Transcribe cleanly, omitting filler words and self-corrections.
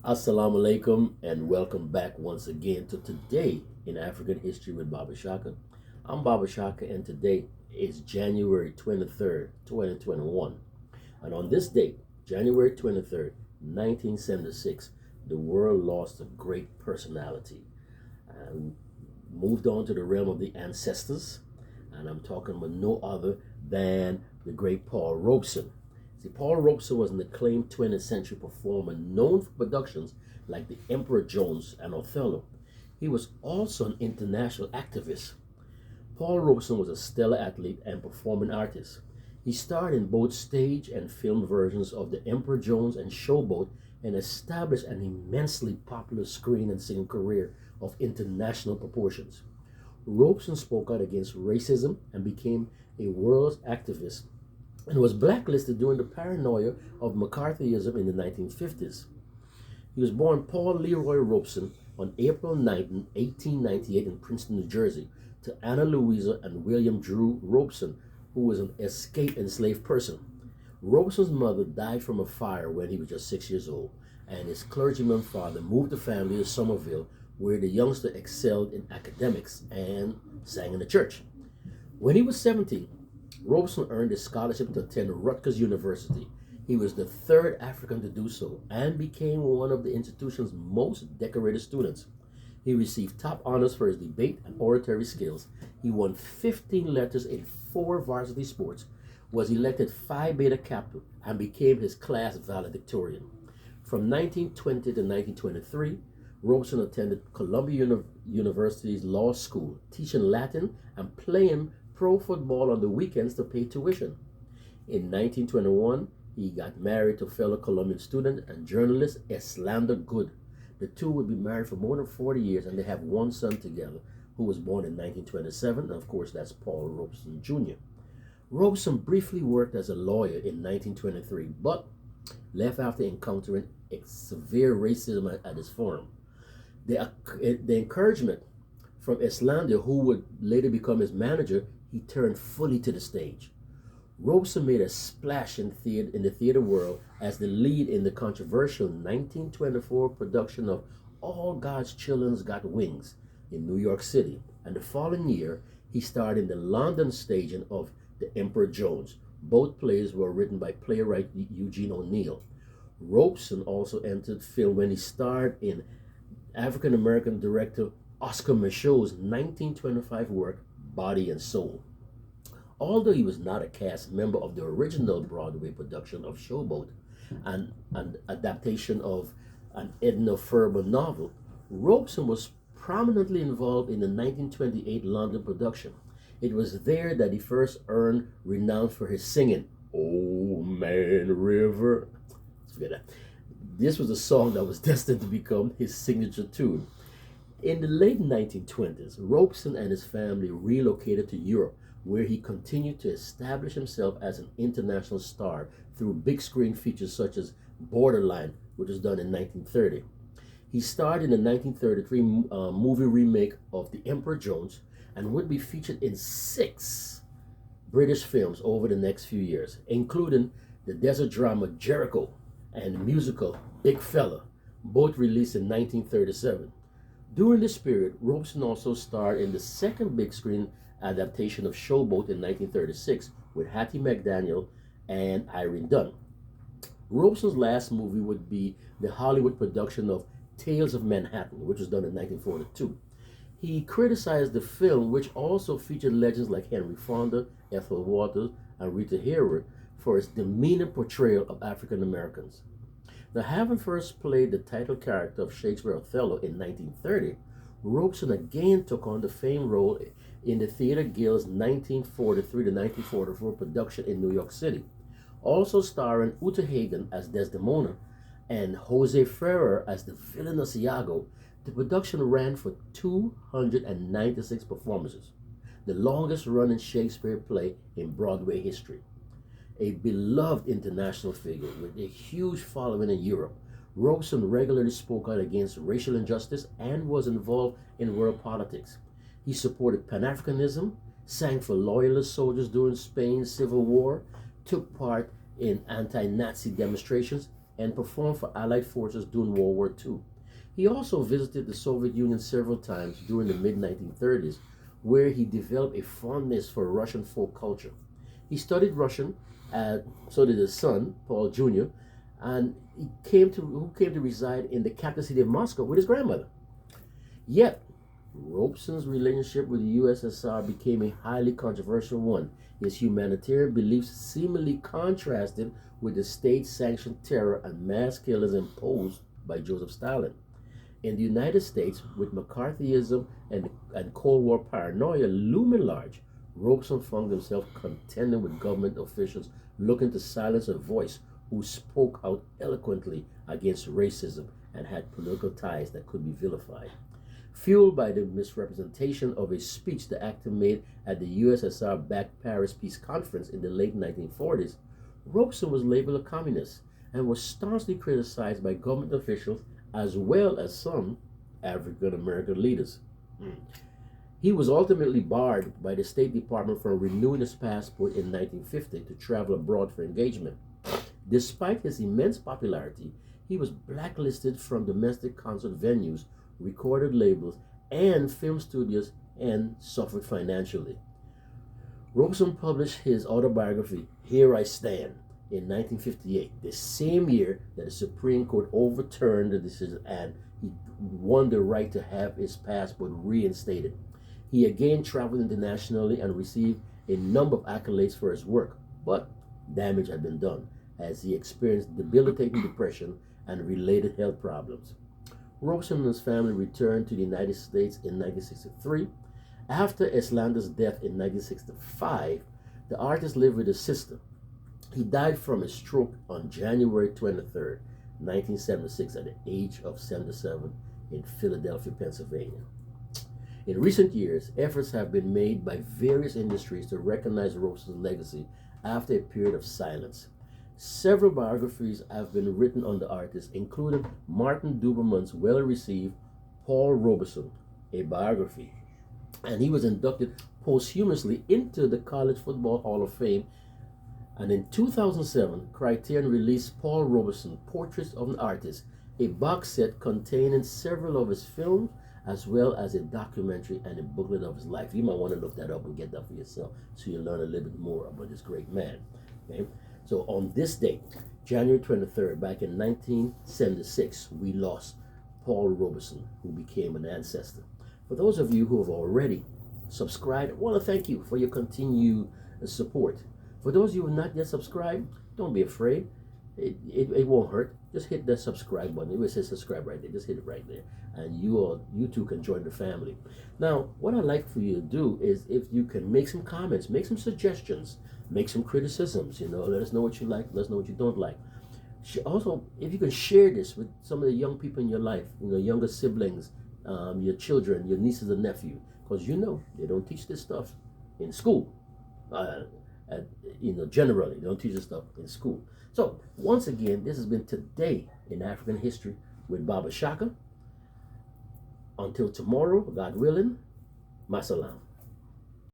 Assalamu alaikum and welcome back once again to Today in African History with Baba Shaka. I'm Baba Shaka and today is January 23rd, 2021. And on this date, January 23rd, 1976, the world lost a great personality and moved on to the realm of the ancestors. And I'm talking about no other than the great Paul Robeson. See, Paul Robeson was an acclaimed 20th century performer known for productions like The Emperor Jones and Othello. He was also an international activist. Paul Robeson was a stellar athlete and performing artist. He starred in both stage and film versions of The Emperor Jones and Showboat and established an immensely popular screen and singing career of international proportions. Robeson spoke out against racism and became a world activist and was blacklisted during the paranoia of McCarthyism in the 1950s. He was born Paul Leroy Robeson on April 9, 1898 in Princeton, New Jersey, to Anna Louisa and William Drew Robeson, who was an escaped enslaved person. Robeson's mother died from a fire when he was just 6 years old, and his clergyman father moved the family to Somerville, where the youngster excelled in academics and sang in the church. When he was 17, Robeson earned a scholarship to attend Rutgers University. He was the third African to do so and became one of the institution's most decorated students. He received top honors for his debate and oratory skills. He won 15 letters in 4 varsity sports, was elected Phi Beta captain, and became his class valedictorian. From 1920 to 1923, Robeson attended Columbia University's law school, teaching Latin and playing pro football on the weekends to pay tuition. In 1921, he got married to fellow Colombian student and journalist Eslander Good. The two would be married for more than 40 years and they have one son together who was born in 1927, and of course that's Paul Robeson Jr. Robeson briefly worked as a lawyer in 1923, but left after encountering severe racism at his firm. The encouragement from Eslander, who would later become his manager, he turned fully to the stage. Robeson made a splash in the theater world as the lead in the controversial 1924 production of All God's Children's Got Wings in New York City, and the following year he starred in the London staging of The Emperor Jones. Both plays were written by playwright Eugene O'Neill. Robeson also entered film when he starred in African American director Oscar Micheaux's 1925 work Body and Soul. Although he was not a cast member of the original Broadway production of Showboat, an adaptation of an Edna Ferber novel, Robeson was prominently involved in the 1928 London production. It was there that he first earned renown for his singing, "Old Man River." Forget that. This was a song that was destined to become his signature tune. In the late 1920s, Robeson and his family relocated to Europe, where he continued to establish himself as an international star through big screen features such as Borderline, which was done in 1930. He starred in the 1933 movie remake of The Emperor Jones and would be featured in 6 British films over the next few years, including the desert drama Jericho and the musical Big Fella, both released in 1937. During this period, Robeson also starred in the second big screen adaptation of Showboat in 1936 with Hattie McDaniel and Irene Dunn. Robeson's last movie would be the Hollywood production of Tales of Manhattan, which was done in 1942. He criticized the film, which also featured legends like Henry Fonda, Ethel Waters, and Rita Hayworth, for its demeaning portrayal of African Americans. Now, having first played the title character of Shakespeare's Othello in 1930, Robeson again took on the famed role in the Theatre Guild's 1943 to 1944 production in New York City, also starring Uta Hagen as Desdemona and Jose Ferrer as the villainous Iago. The production ran for 296 performances, the longest running Shakespeare play in Broadway history. A beloved international figure with a huge following in Europe, Robeson regularly spoke out against racial injustice and was involved in world politics. He supported Pan-Africanism, sang for loyalist soldiers during Spain's Civil War, took part in anti-Nazi demonstrations, and performed for Allied forces during World War II. He also visited the Soviet Union several times during the mid 1930s, where he developed a fondness for Russian folk culture. He studied Russian, so did his son, Paul Jr., and who came to reside in the capital city of Moscow with his grandmother. Yet, Robeson's relationship with the USSR became a highly controversial one. His humanitarian beliefs seemingly contrasted with the state-sanctioned terror and mass killings imposed by Joseph Stalin. In the United States, with McCarthyism and Cold War paranoia looming large, Robeson found himself contending with government officials looking to silence a voice who spoke out eloquently against racism and had political ties that could be vilified. Fueled by the misrepresentation of a speech the actor made at the USSR-backed Paris Peace Conference in the late 1940s, Robeson was labeled a communist and was staunchly criticized by government officials as well as some African American leaders. He was ultimately barred by the State Department from renewing his passport in 1950 to travel abroad for engagement. Despite his immense popularity, he was blacklisted from domestic concert venues, recorded labels, and film studios, and suffered financially. Robeson published his autobiography, Here I Stand, in 1958, the same year that the Supreme Court overturned the decision and he won the right to have his passport reinstated. He again traveled internationally and received a number of accolades for his work, but damage had been done as he experienced debilitating depression and related health problems. Robeson and his family returned to the United States in 1963. After Eslander's death in 1965, the artist lived with his sister. He died from a stroke on January 23rd, 1976, at the age of 77 in Philadelphia, Pennsylvania. In recent years, efforts have been made by various industries to recognize Robeson's legacy after a period of silence. Several biographies have been written on the artist, including Martin Duberman's well-received Paul Robeson, a biography, and he was inducted posthumously into the College Football Hall of Fame. And in 2007, Criterion released Paul Robeson, Portraits of an Artist, a box set containing several of his films, as well as a documentary and a booklet of his life. You might want to look that up and get that for yourself so you learn a little bit more about this great man. Okay? So on this date, January 23rd, back in 1976, we lost Paul Robeson, who became an ancestor. For those of you who have already subscribed, I want to thank you for your continued support. For those of you who have not yet subscribed, don't be afraid. It won't hurt. Just hit that subscribe button. It says subscribe right there. Just hit it right there. And you too can join the family. Now, what I'd like for you to do is if you can make some comments, make some suggestions, make some criticisms, let us know what you like, let us know what you don't like. Also, if you can share this with some of the young people in your life, younger siblings, your children, your nieces and nephews, because they don't teach this stuff in school. Generally, they don't teach this stuff in school. So, once again, this has been Today in African History with Baba Shaka. Until tomorrow, God willing, Masalam.